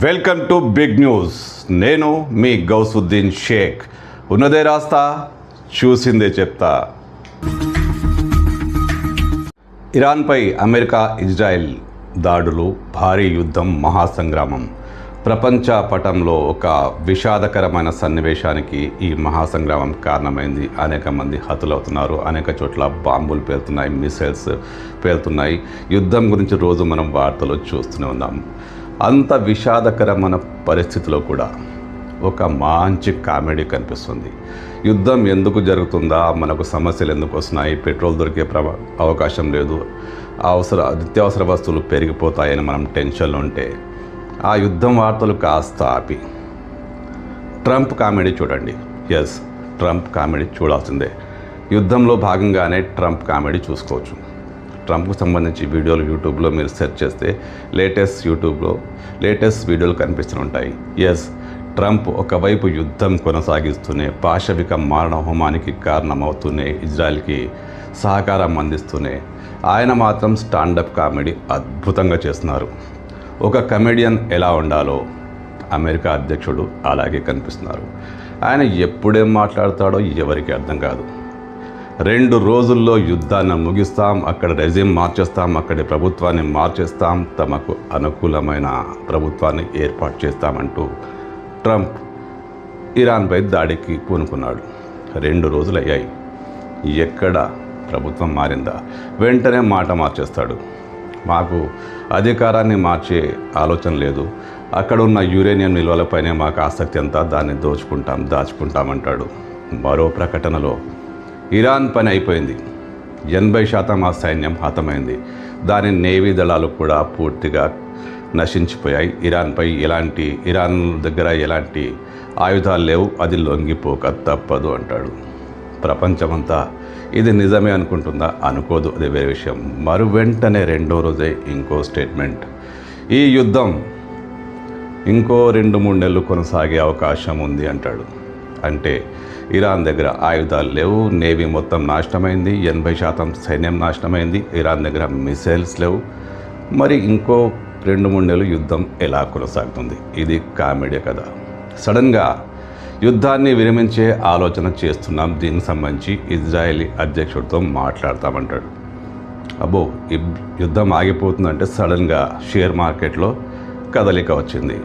Welcome to big news. నేను మీ గౌసుద్దీన్ షేక్. ఉన్నదే రాస్తా, చూసిందే చెప్తా. ఇరాన్పై అమెరికా ఇజ్రాయెల్ దాడులు, భారీ యుద్ధం, మహాసంగ్రామం. ప్రపంచ పటంలో ఒక విషాదకరమైన సన్నివేశానికి ఈ మహాసంగ్రామం కారణమైంది. అనేక మంది హతులవుతున్నారు, అనేక చోట్ల బాంబులు పేలుతున్నాయి, మిసైల్స్ పేలుతున్నాయి. యుద్ధం గురించి రోజు మనం వార్తలు చూస్తూనే ఉన్నాం. అంత విషాదకరమైన పరిస్థితిలో కూడా ఒక మంచి కామెడీ కనిపిస్తుంది. యుద్ధం ఎందుకు జరుగుతుందా, మనకు సమస్యలు ఎందుకు వస్తున్నాయి, పెట్రోల్ దొరికే అవకాశం లేదు, నిత్యావసర వస్తువులు పెరిగిపోతాయని మనం టెన్షన్లో ఉంటే ఆ యుద్ధం వార్తలు కాస్త ఆపి ట్రంప్ కామెడీ చూడండి. ఎస్, ట్రంప్ కామెడీ చూడాల్సిందే. యుద్ధంలో భాగంగానే ట్రంప్ కామెడీ చూసుకోవచ్చు. ట్రంప్కు సంబంధించి వీడియోలు యూట్యూబ్లో మీరు సెర్చ్ చేస్తే లేటెస్ట్ వీడియోలు కనిపిస్తుంటాయి. ఎస్, ట్రంప్ ఒకవైపు యుద్ధం కొనసాగిస్తూనే, పాశవిక మారణ హోమానికి కారణమవుతూనే, ఇజ్రాయెల్కి సహకారం అందిస్తూనే ఆయన మాత్రం స్టాండప్ కామెడీ అద్భుతంగా చేస్తున్నారు. ఒక కమెడియన్ ఎలా ఉండాలో అమెరికా అధ్యక్షుడు అలాగే కనిపిస్తున్నారు. ఆయన ఎప్పుడేం మాట్లాడతాడో ఎవరికి అర్థం కాదు. 2 రోజుల్లో యుద్ధాన్ని ముగిస్తాం, అక్కడ రెజిమ్ మార్చేస్తాం, అక్కడి ప్రభుత్వాన్ని మార్చేస్తాం, తమకు అనుకూలమైన ప్రభుత్వాన్ని ఏర్పాటు చేస్తామంటూ ట్రంప్ ఇరాన్పై దాడికి పూనుకున్నాడు. 2 రోజులు అయ్యాయి. ఎక్కడ ప్రభుత్వం మారిందా? వెంటనే మాట మార్చేస్తాడు. మాకు అధికారాన్ని మార్చే ఆలోచన లేదు, అక్కడ ఉన్న యురేనియం నిల్వలపైనే మాకు ఆసక్తి అంతా, దాన్ని దాచుకుంటామంటాడు. మరో ప్రకటనలో ఇరాన్ పని అయిపోయింది, 80% ఆ సైన్యం హతమైంది, దాని నేవీ దళాలు కూడా పూర్తిగా నశించిపోయాయి, ఇరాన్ దగ్గర ఎలాంటి ఆయుధాలు లేవు, అది లొంగిపోక తప్పదు అంటాడు. ప్రపంచమంతా ఇది నిజమే అనుకుంటుందా? అనుకోదు, అది వేరే విషయం. వెంటనే 2వ రోజే ఇంకో స్టేట్మెంట్. ఈ యుద్ధం ఇంకో 2-3 నెలలు కొనసాగే అవకాశం ఉంది అంటాడు. అంటే ఇరాన్ దగ్గర ఆయుధాలు లేవు, నేవీ మొత్తం నాశనమైంది, 80% సైన్యం నాశనమైంది, ఇరాన్ దగ్గర మిసైల్స్ లేవు. మరి ఇంకో 2-3 నెలలు యుద్ధం ఎలా కొనసాగుతుంది? ఇది కామెడీ కదా. సడన్గా యుద్ధాన్ని విరమించే ఆలోచన చేస్తున్నాం, దీనికి సంబంధించి ఇజ్రాయేలీ అధ్యక్షుడితో మాట్లాడతామంటాడు. అబ్బో, యుద్ధం ఆగిపోతుందంటే సడన్గా షేర్ మార్కెట్లో కదలిక వచ్చింది.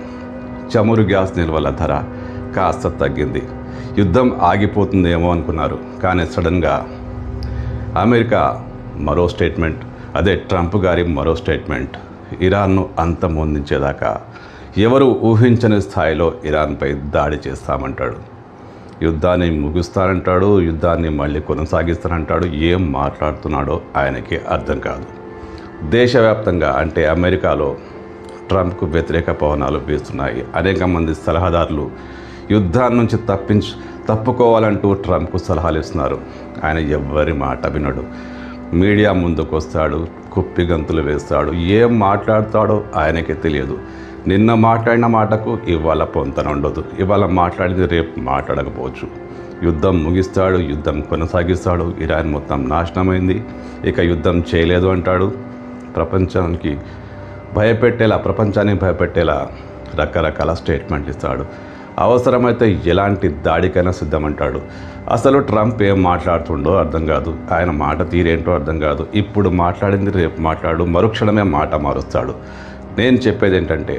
చమురు గ్యాస్ నిల్వల ధర కాస్త తగ్గింది. యుద్ధం ఆగిపోతుందేమో అనుకున్నారు, కానీ సడన్గా అమెరికా మరో స్టేట్మెంట్, అదే ట్రంప్ గారి మరో స్టేట్మెంట్. ఇరాన్ను అంతమొందించేదాకా ఎవరు ఊహించని స్థాయిలో ఇరాన్పై దాడి చేస్తామంటాడు. యుద్ధాన్ని ముగిస్తానంటాడు, యుద్ధాన్ని మళ్ళీ కొనసాగిస్తానంటాడు. ఏం మాట్లాడుతున్నాడో ఆయనకి అర్థం కాదు. దేశవ్యాప్తంగా అంటే అమెరికాలో ట్రంప్కు వ్యతిరేక పవనాలు వీస్తున్నాయి. అనేక మంది సలహాదారులు యుద్ధాన్ని నుంచి తప్పుకోవాలంటూ ట్రంప్కు సలహాలు ఇస్తున్నారు. ఆయన ఎవ్వరి మాట వినడు. మీడియా ముందుకు వస్తాడు, కుప్పిగంతులు వేస్తాడు. ఏం మాట్లాడతాడో ఆయనకే తెలియదు. నిన్న మాట్లాడిన మాటకు ఇవాళ పొంతన ఉండదు, ఇవాళ మాట్లాడింది రేపు మాట్లాడకపోవచ్చు. యుద్ధం ముగిస్తాడు, యుద్ధం కొనసాగిస్తాడు. ఇరాన్ మొత్తం నాశనమైంది, ఇక యుద్ధం చేయలేదు అంటాడు. ప్రపంచాన్ని భయపెట్టేలా రకరకాల స్టేట్మెంట్ ఇస్తాడు. అవసరమైతే ఎలాంటి దాడికైనా సిద్ధమంటాడు. అసలు ట్రంప్ ఏం మాట్లాడుతుండో అర్థం కాదు, ఆయన మాట తీరేంటో అర్థం కాదు. ఇప్పుడు మాట్లాడింది రేపు మాట్లాడు, మరుక్షణమే మాట మారుస్తాడు. నేను చెప్పేది ఏంటంటే,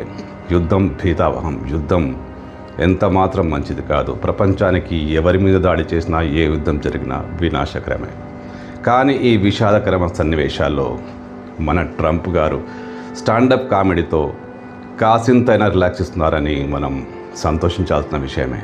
యుద్ధం భీతావహం, యుద్ధం ఎంత మాత్రం మంచిది కాదు. ప్రపంచానికి ఎవరి మీద దాడి చేసినా, ఏ యుద్ధం జరిగినా వినాశకరమే. కానీ ఈ విషాదకరమైన సన్నివేశాల్లో మన ట్రంప్ గారు స్టాండప్ కామెడీతో కాసింతైనా రిలాక్స్ ఇస్తున్నారని మనం సంతోషించాల్సిన విషయమే.